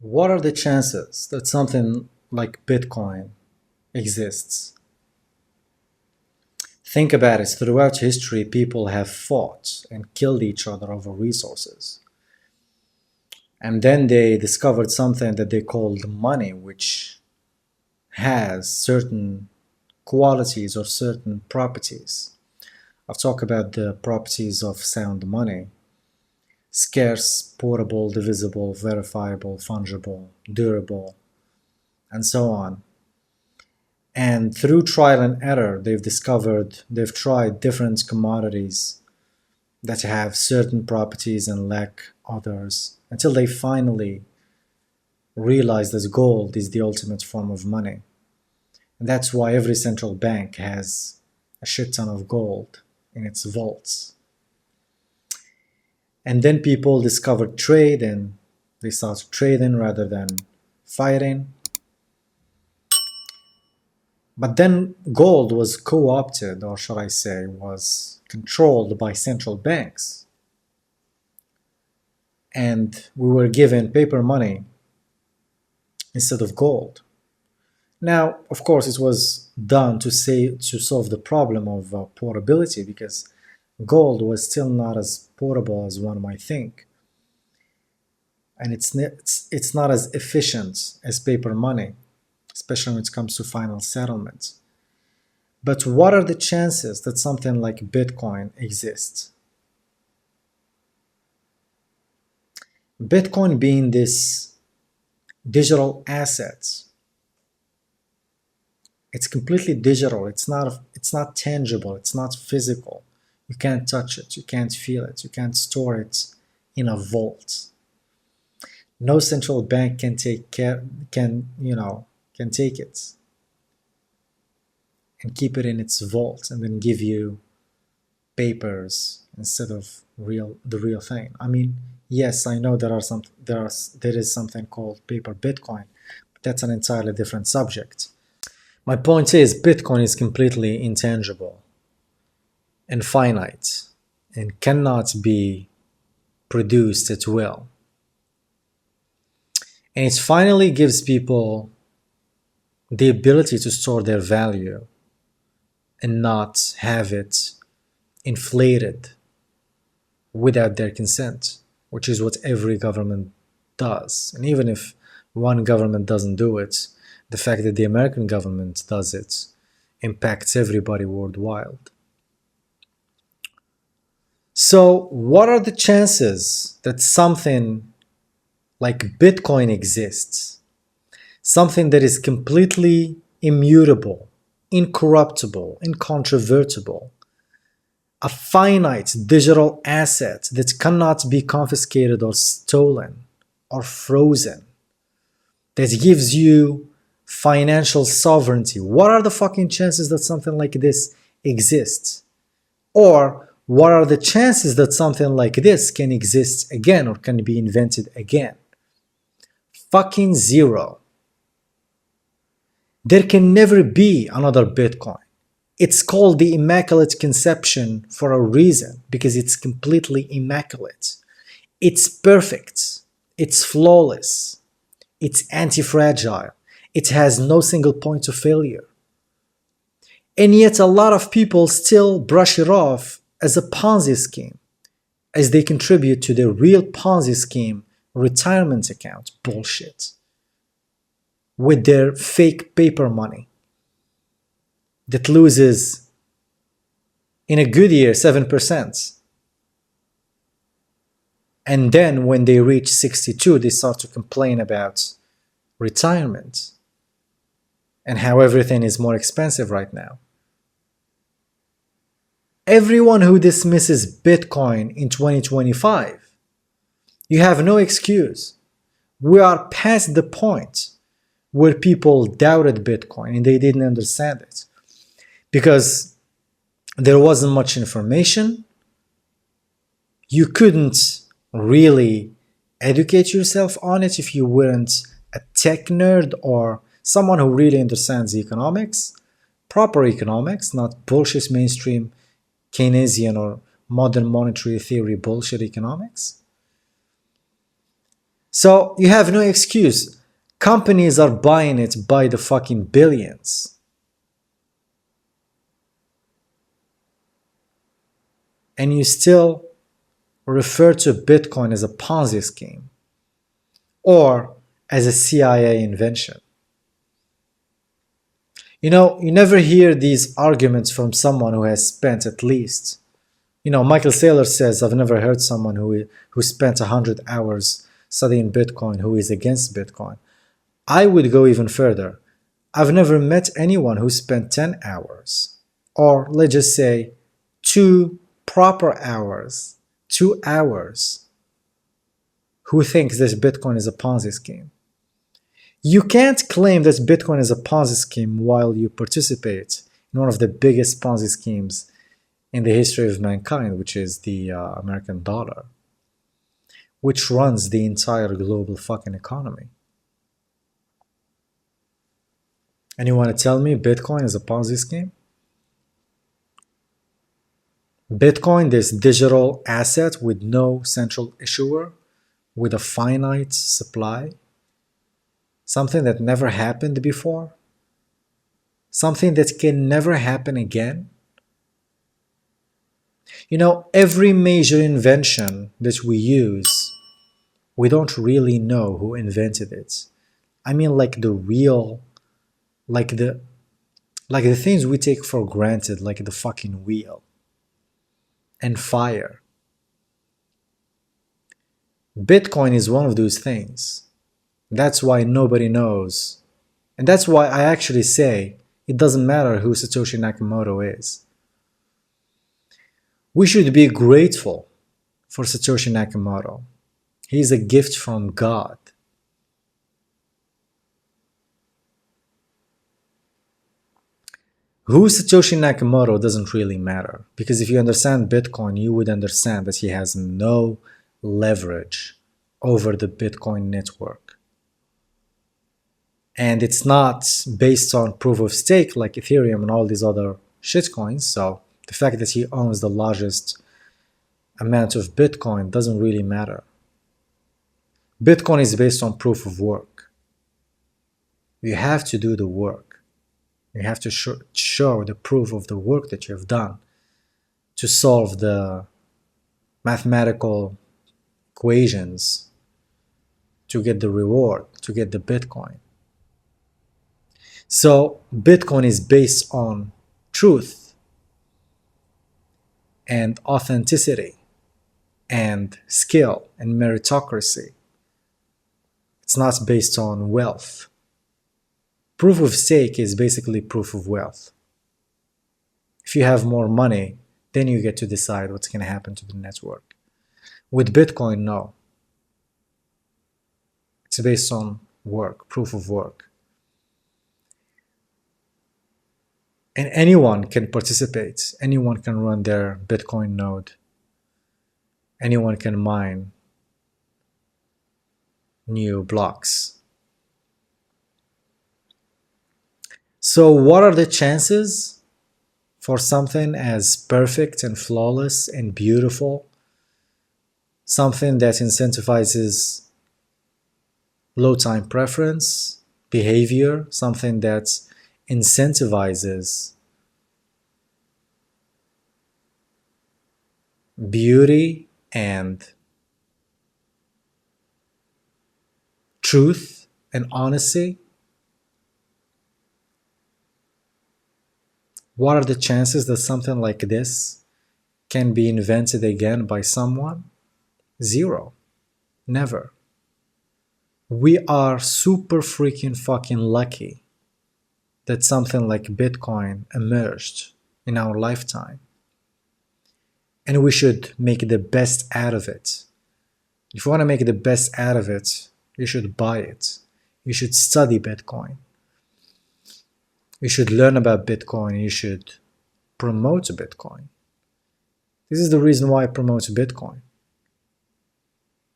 What are the chances that something like Bitcoin exists? Think about it. Throughout history, people have fought and killed each other over resources. And then they discovered something that they called money, which has certain qualities or certain properties. I've talked about the properties of sound money: scarce, portable, divisible, verifiable, fungible, durable, and so on. And through trial and error, they've tried different commodities that have certain properties and lack others until they finally realized that gold is the ultimate form of money. And that's why every central bank has a shit ton of gold in its vaults. And then people discovered trade and they started trading rather than fighting. But then gold was co-opted, or should I say, was controlled by central banks. And we were given paper money instead of gold. Now, of course, it was done to solve the problem of portability, because gold was still not as portable as one might think. And it's not as efficient as paper money, especially when it comes to final settlements. But what are the chances that something like Bitcoin exists? Bitcoin being this digital asset, it's completely digital. It's not tangible. It's not physical. You can't touch it. You can't feel it. You can't store it in a vault. No central bank can take it and keep it in its vault and then give you papers instead of the real thing. I mean, yes, I know there is something called paper Bitcoin, but that's an entirely different subject. My point is, Bitcoin is completely intangible and finite and cannot be produced at will. And it finally gives people the ability to store their value and not have it inflated without their consent, which is what every government does. And even if one government doesn't do it, the fact that the American government does it impacts everybody worldwide. So, what are the chances that something like Bitcoin exists? Something that is completely immutable, incorruptible, incontrovertible, a finite digital asset that cannot be confiscated or stolen or frozen, that gives you financial sovereignty. What are the fucking chances that something like this exists? Or what are the chances that something like this can exist again or can be invented again? Fucking zero. There can never be another Bitcoin. It's called the immaculate conception for a reason, because it's completely immaculate. It's perfect. It's flawless. It's anti-fragile. It has no single point of failure. And yet a lot of people still brush it off as a Ponzi scheme, as they contribute to the real Ponzi scheme retirement account bullshit with their fake paper money that loses in a good year 7%. And then when they reach 62, they start to complain about retirement and how everything is more expensive right now. Everyone who dismisses Bitcoin in 2025, you have no excuse. We are past the point where people doubted Bitcoin and they didn't understand it, because there wasn't much information. You couldn't really educate yourself on it if you weren't a tech nerd or someone who really understands economics, proper economics, not bullshit mainstream Keynesian or modern monetary theory bullshit economics. So you have no excuse. Companies are buying it by the fucking billions. And you still refer to Bitcoin as a Ponzi scheme or as a CIA invention. You know, you never hear these arguments from someone who has spent at least, Michael Saylor says, I've never heard someone who spent 100 hours studying Bitcoin who is against Bitcoin. I would go even further. I've never met anyone who spent 10 hours, or let's just say 2 proper hours, 2 hours, who thinks this Bitcoin is a Ponzi scheme. You can't claim that Bitcoin is a Ponzi scheme while you participate in one of the biggest Ponzi schemes in the history of mankind, which is the American dollar, which runs the entire global fucking economy. And you want to tell me Bitcoin is a Ponzi scheme? Bitcoin, this digital asset with no central issuer, with a finite supply, something that never happened before, something that can never happen again. Every major invention that we use, we don't really know who invented it. I mean, like the real, like the things we take for granted, like the fucking wheel and fire. Bitcoin is one of those things. That's why nobody knows. And that's why I actually say it doesn't matter who Satoshi Nakamoto is. We should be grateful for Satoshi Nakamoto. He is a gift from God. Who Satoshi Nakamoto doesn't really matter, because if you understand Bitcoin, you would understand that he has no leverage over the Bitcoin network. And it's not based on proof of stake like Ethereum and all these other shitcoins, so the fact that he owns the largest amount of Bitcoin doesn't really matter. Bitcoin is based on proof of work. You have to do the work. You have to show the proof of the work that you have done to solve the mathematical equations to get the reward, to get the Bitcoin. So Bitcoin is based on truth and authenticity and skill and meritocracy. It's not based on wealth. Proof of stake is basically proof of wealth. If you have more money, then you get to decide what's going to happen to the network. With Bitcoin, no. It's based on work, proof of work. And anyone can participate. Anyone can run their Bitcoin node. Anyone can mine new blocks. So what are the chances for something as perfect and flawless and beautiful, something that incentivizes low time preference behavior, something that incentivizes beauty and truth and honesty? What are the chances that something like this can be invented again by someone? Zero. Never. We are super freaking fucking lucky that something like Bitcoin emerged in our lifetime. And we should make the best out of it. If you want to make the best out of it, you should buy it. You should study Bitcoin. You should learn about Bitcoin. You should promote Bitcoin. This is the reason why I promote Bitcoin.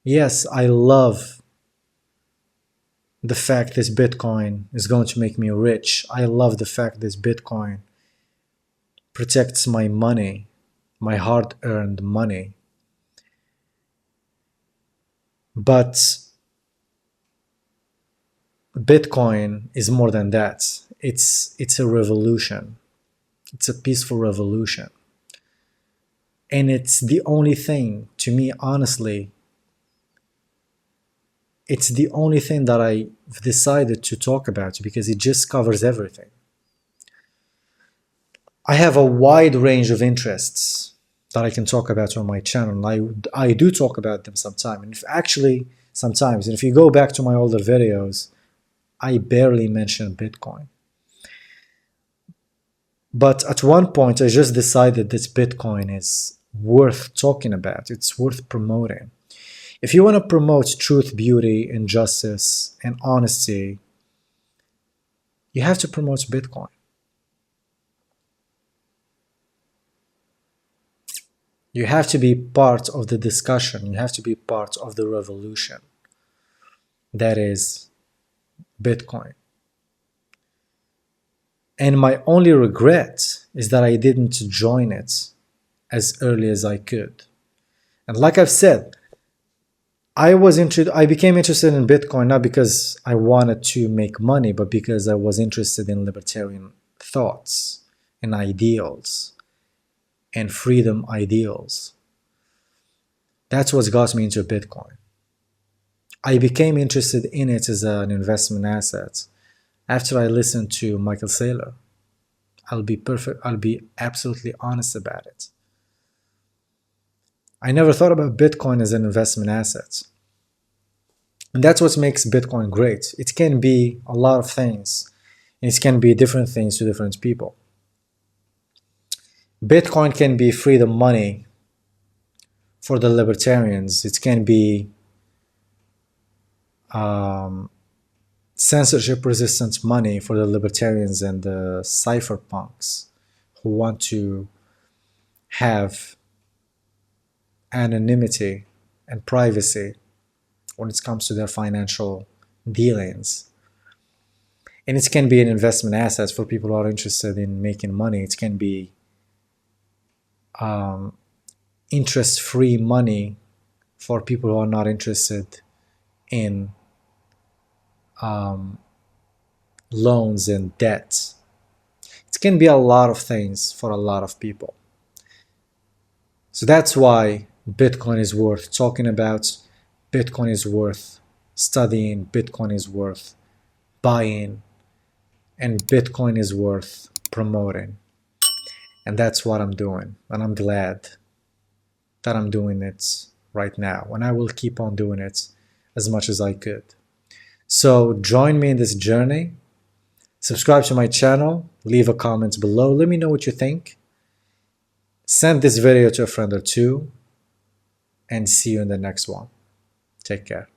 Yes, I love the fact this Bitcoin is going to make me rich. I love the fact this Bitcoin protects my money, my hard-earned money. But Bitcoin is more than that. It's a revolution. It's a peaceful revolution. And it's the only thing, to me, honestly, it's the only thing that I've decided to talk about because it just covers everything. I have a wide range of interests that I can talk about on my channel. I do talk about them sometimes. And if you go back to my older videos, I barely mention Bitcoin. But at one point, I just decided that Bitcoin is worth talking about. It's worth promoting. If you want to promote truth, beauty, and justice and honesty, you have to promote Bitcoin. You have to be part of the discussion. You have to be part of the revolution. That is Bitcoin. And my only regret is that I didn't join it as early as I could. And like I've said, I became interested in Bitcoin not because I wanted to make money, but because I was interested in libertarian thoughts and ideals and freedom ideals. That's what got me into Bitcoin. I became interested in it as an investment asset after I listened to Michael Saylor. I'll be absolutely honest about it. I never thought about Bitcoin as an investment asset. And that's what makes Bitcoin great. It can be a lot of things, and it can be different things to different people. Bitcoin can be freedom money for the libertarians. It can be censorship-resistant money for the libertarians and the cypherpunks who want to have anonymity and privacy when it comes to their financial dealings. And it can be an investment asset for people who are interested in making money. It can be interest-free money for people who are not interested in loans and debt. It can be a lot of things for a lot of people. So that's why Bitcoin is worth talking about. Bitcoin is worth studying. Bitcoin is worth buying. And Bitcoin is worth promoting. And that's what I'm doing. And I'm glad that I'm doing it right now. And I will keep on doing it as much as I could. So join me in this journey. Subscribe to my channel. Leave a comment below. Let me know what you think. Send this video to a friend or two. And see you in the next one. Take care.